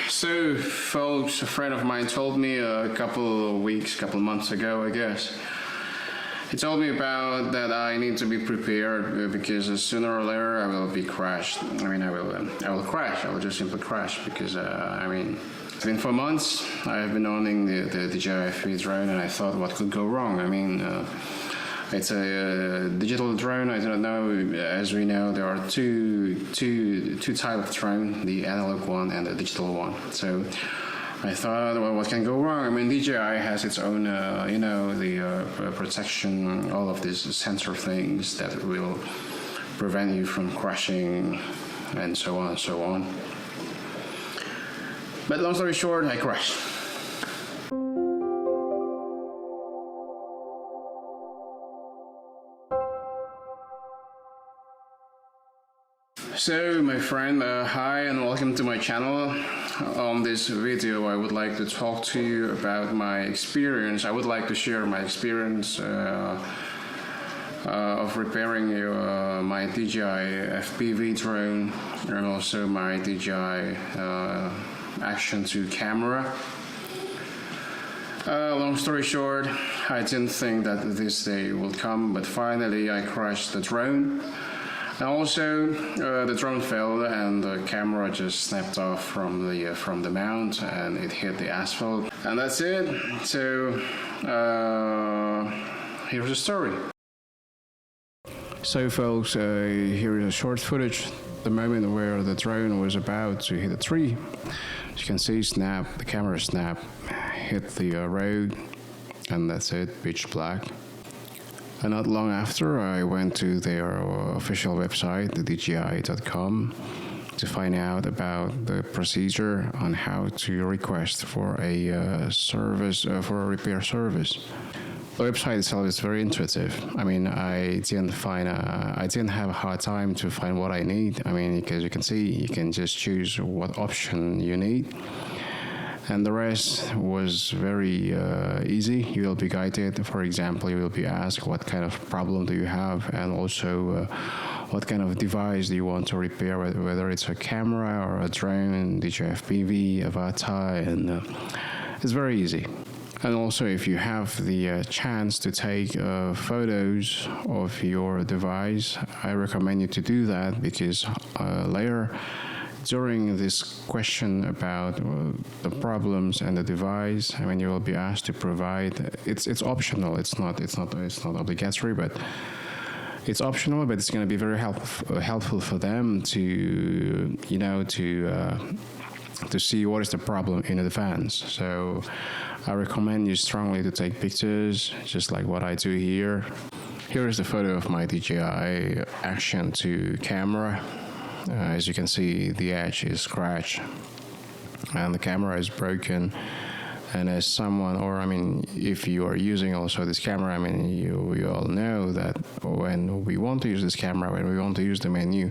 So, folks, a friend of mine told me a couple months ago, I guess. He told me about that I need to be prepared because sooner or later I will be crashed. I will crash. I will just simply crash because it's been 4 months. I have been owning the DJI FPV drone, and I thought, what could go wrong? It's a digital drone. I don't know. As we know, there are two types of drone: the analog one and the digital one. So I thought, well, what can go wrong? DJI has its own, the protection, all of these sensor things that will prevent you from crashing, and so on and so on. But long story short, I crashed. So, my friend, hi and welcome to my channel. On this video, I would like to talk to you about my experience. I would like to share my experience of repairing my DJI FPV drone and also my DJI Action 2 camera. Long story short, I didn't think that this day would come, but finally I crashed the drone. And also, the drone fell and the camera just snapped off from the mount and it hit the asphalt. And that's it. So, here's the story. So folks, here is a short footage, the moment where the drone was about to hit a tree. As you can see, the camera snapped, hit the road, and that's it, pitch black. And not long after, I went to their official website, the DJI.com, to find out about the procedure on how to request for a service, for a repair service. The website itself is very intuitive. I didn't have a hard time to find what I need. Because you can see, you can just choose what option you need. And the rest was very easy. You will be guided. For example, you will be asked what kind of problem do you have, and also what kind of device do you want to repair, whether it's a camera or a drone, DJI FPV, avatar, and it's very easy. And also, if you have the chance to take photos of your device, I recommend you to do that, because later, during this question about the problems and the device, you will be asked to provide. It's optional. It's not obligatory, but it's optional. But it's going to be very helpful for them to to see what is the problem in advance. So I recommend you strongly to take pictures, just like what I do here. Here is the photo of my DJI Action 2 camera. As you can see, the edge is scratched and the camera is broken. And as someone, if you are using also this camera, we all know that when we want to use this camera, when we want to use the menu,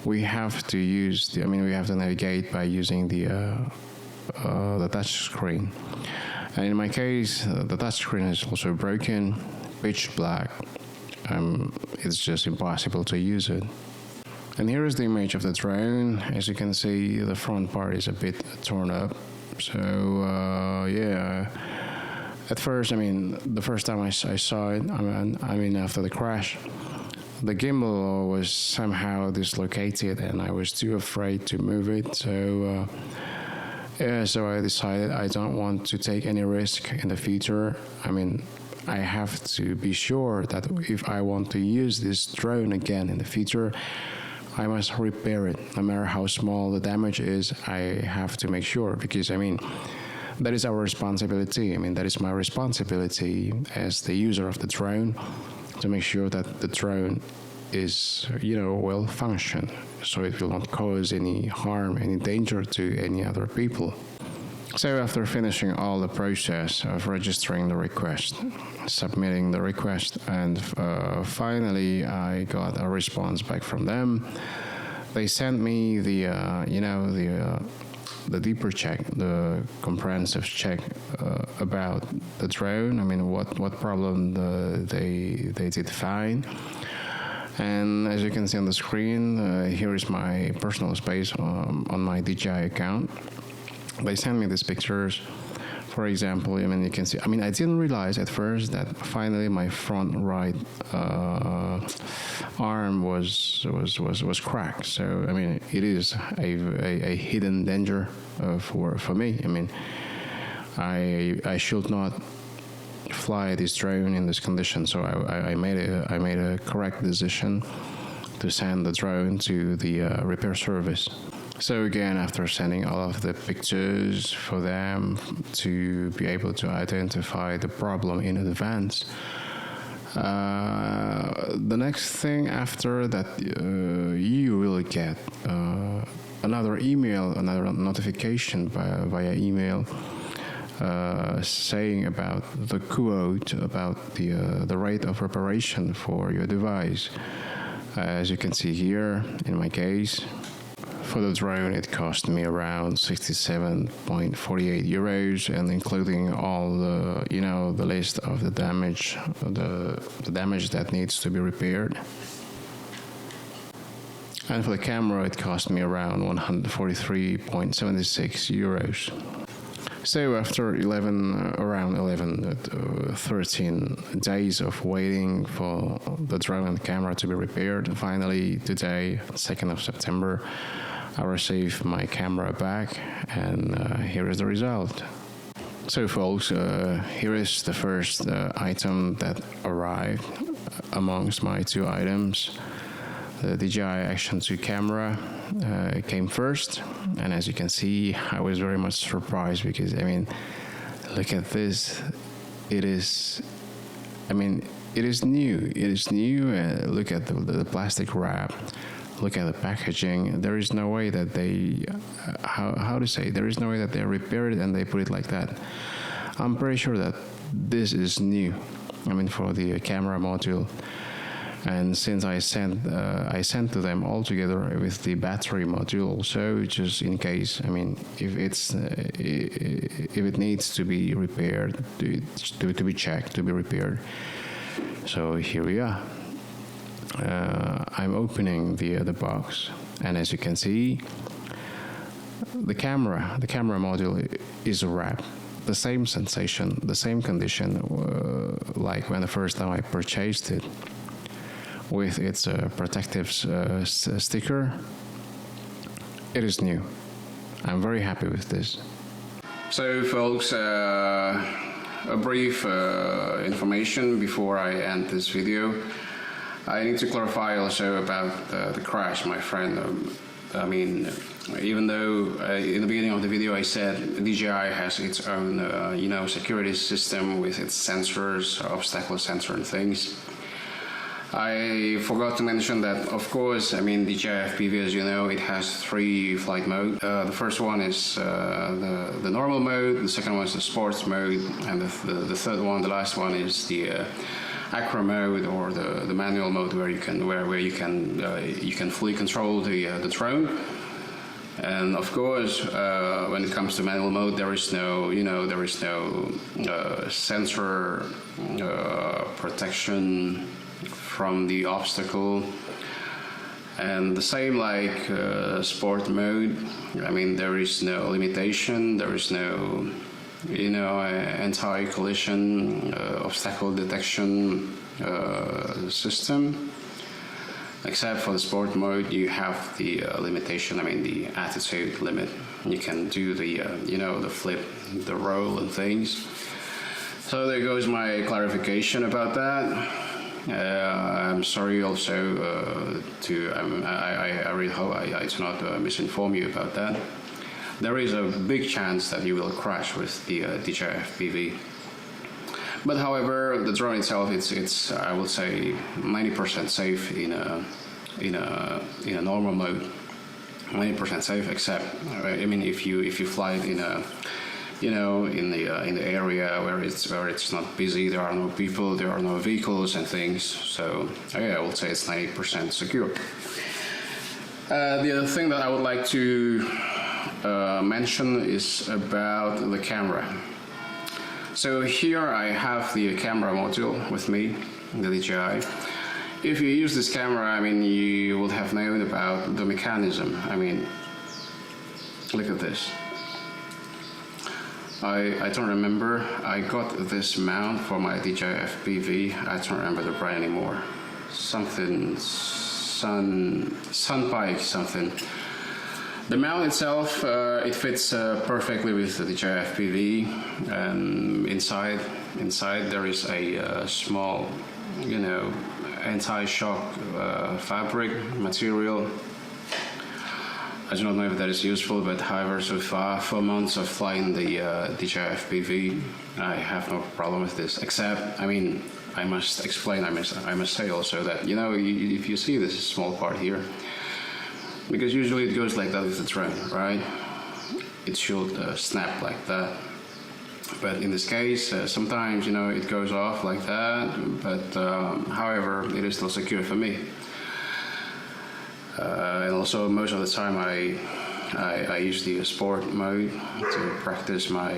we have to use we have to navigate by using the touch screen. And in my case, the touch screen is also broken, pitch black. It's just impossible to use it. And here is the image of the drone. As you can see, the front part is a bit torn up. So, at first, the first time I saw it, after the crash, the gimbal was somehow dislocated and I was too afraid to move it. So, so I decided I don't want to take any risk in the future. I have to be sure that if I want to use this drone again in the future, I must repair it. No matter how small the damage is, I have to make sure, because that is our responsibility. That is my responsibility as the user of the drone, to make sure that the drone is, well functioned, so it will not cause any harm, any danger to any other people. So after finishing all the process of registering the request, submitting the request, and finally I got a response back from them. They sent me the deeper check, the comprehensive check about the drone. What problem they did find. And as you can see on the screen, here is my personal space on my DJI account. They sent me these pictures. For example, I mean, you can see, I mean, I didn't realize at first that finally my front right arm was cracked. So, I mean, it is a hidden danger for me. I mean, I should not fly this drone in this condition. So I made a correct decision to send the drone to the repair service. So again, after sending all of the pictures for them to be able to identify the problem in advance, the next thing after that, you will get another email, another notification via email saying about the quote, about the rate of reparation for your device. As you can see here, in my case, for the drone, it cost me around 67.48 euros, and including all the, the list of the damage, the damage that needs to be repaired. And for the camera, it cost me around 143.76 euros. So after 13 days of waiting for the drone and camera to be repaired, finally today, 2nd of September, I received my camera back, and here is the result. So folks, here is the first item that arrived amongst my two items. The DJI Action 2 camera came first, and as you can see, I was very much surprised because, I mean, look at this. It is new. It is new. Look at the plastic wrap. Look at the packaging. There is no way that they, there is no way that they repaired it and they put it like that. I'm pretty sure that this is new. I mean, for the camera module. And since I sent to them all together with the battery module, so just in case, I mean, if it needs to be repaired, to be checked, to be repaired. So here we are. I'm opening the box, and as you can see, the camera module is wrapped. The same sensation, the same condition, like when the first time I purchased it, with its protective sticker. It is new. I'm very happy with this. So folks, a brief information before I end this video. I need to clarify also about the crash, my friend. I mean, even though in the beginning of the video I said DJI has its own, security system with its sensors, obstacle sensor and things, I forgot to mention that, of course, I mean, DJI FPV, as you know, it has 3 flight modes. The first one is the normal mode, the second one is the sports mode, and the third one, the last one, is the acro mode, or the manual mode, where you can fully control the drone. And of course, when it comes to manual mode, there is no sensor protection from the obstacle, and the same like sport mode. I mean, there is no limitation, there is no anti-collision obstacle detection system, except for the sport mode. You have the limitation, I mean the attitude limit. You can do the the flip, the roll and things. So there goes my clarification about that. I'm sorry also I really hope I do not misinform you about that. There is a big chance that you will crash with the DJI FPV. But however, the drone itself, it's I would say 90% safe in a normal mode. 90% safe, except I mean if you fly it in a in the area where it's not busy, there are no people, there are no vehicles and things. So I would say it's 90% secure. The other thing that I would like to mention is about the camera. So here I have the camera module with me, the DJI. if you use this camera, I mean, you would have known about the mechanism. I mean, look at this. I don't remember. I got this mount for my DJI FPV. I don't remember the brand anymore. Something Sunpike something. The mount itself, it fits perfectly with the DJI FPV. Inside there is a small, you know, anti-shock fabric material. I do not know if that is useful, but however, so far, 4 months of flying the DJI FPV, I have no problem with this. Except, I mean, I must explain, I must say also that, you know, if you see this small part here, because usually it goes like that with the drone, right? It should snap like that. But in this case, sometimes, you know, it goes off like that, but however, it is still secure for me. And also, most of the time, I use the sport mode to practice my,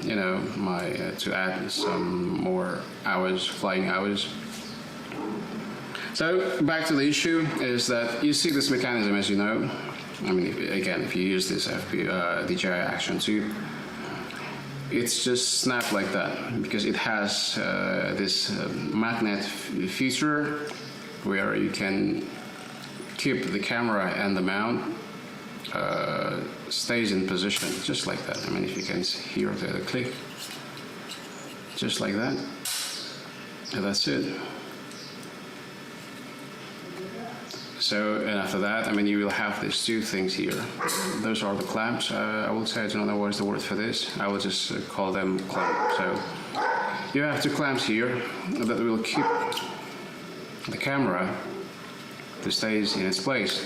you know, to add some more hours, flying hours. So back to the issue is that you see this mechanism, as you know. I mean, if you use this DJI Action 2, it's just snap like that because it has this magnet feature where you can keep the camera and the mount stays in position just like that. I mean, if you can hear the click, just like that, and that's it. So, and after that, I mean, you will have these two things here. Those are the clamps. I would say, I don't know what is the word for this. I will just call them clamps. So, you have two clamps here that will keep the camera to stays in its place.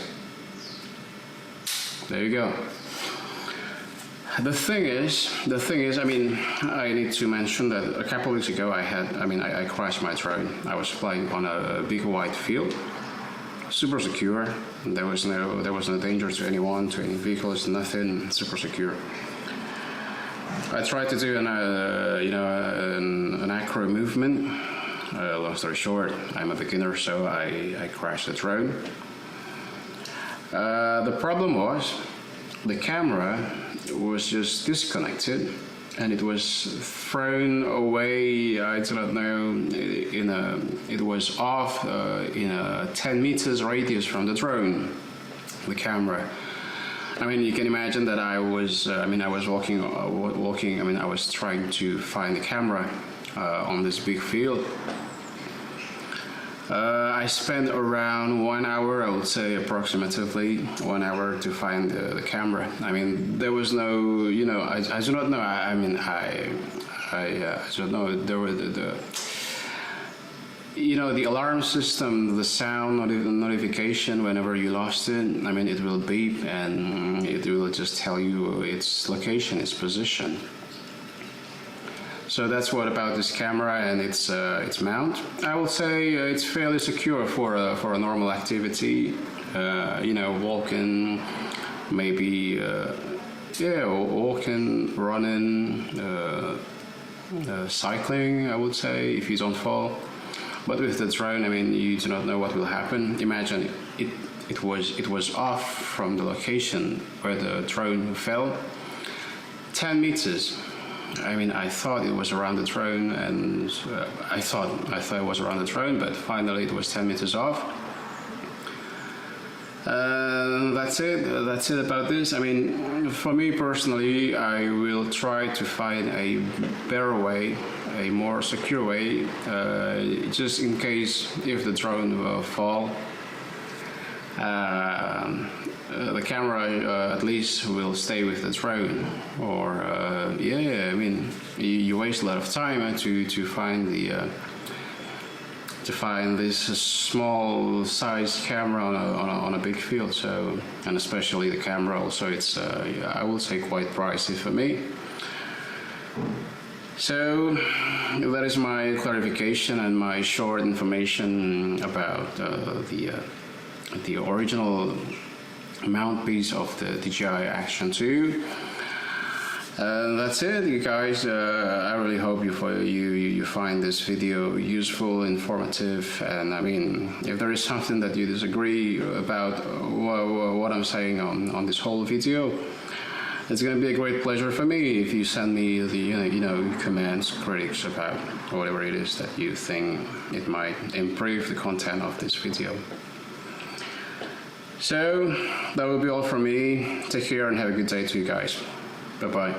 There you go. The thing is, I mean, I need to mention that a couple of weeks ago I crashed my drone. I was flying on a big wide field. Super secure. There was no danger to anyone, to any vehicles, nothing. Super secure. I tried to do an acro movement. Long story short, I'm a beginner, so I crashed the drone. The problem was the camera was just disconnected. And it was thrown away, I do not know, it was off in a 10 meters radius from the drone, the camera. I mean, you can imagine that I was walking, I was trying to find the camera on this big field. I spent around 1 hour, I would say approximately 1 hour to find the camera. I mean, there was no, you know, I do not know. I don't know. There were the alarm system, the sound notification whenever you lost it. I mean, it will beep and it will just tell you its location, its position. So that's what about this camera and its mount. I would say it's fairly secure for a normal activity. Walking, maybe walking, running, cycling. I would say if you don't fall. But with the drone, I mean, you do not know what will happen. Imagine it was off from the location where the drone fell, 10 meters. I mean, I thought it was around the drone, and I thought it was around the drone, but finally it was 10 meters off. That's it about this. I mean, for me personally, I will try to find a better way, a more secure way, just in case if the drone will fall. The camera at least will stay with the drone, or I mean, you waste a lot of time to find this small size camera on a big field. So, and especially the camera also, it's I would say quite pricey for me. So that is my clarification and my short information about the original mount piece of the DJI Action 2. That's it, you guys. I really hope you find this video useful, informative, and I mean, if there is something that you disagree about what I'm saying on this whole video, it's going to be a great pleasure for me if you send me the comments, critics about whatever it is that you think it might improve the content of this video. So that will be all from me. Take care and have a good day to you guys. Bye-bye.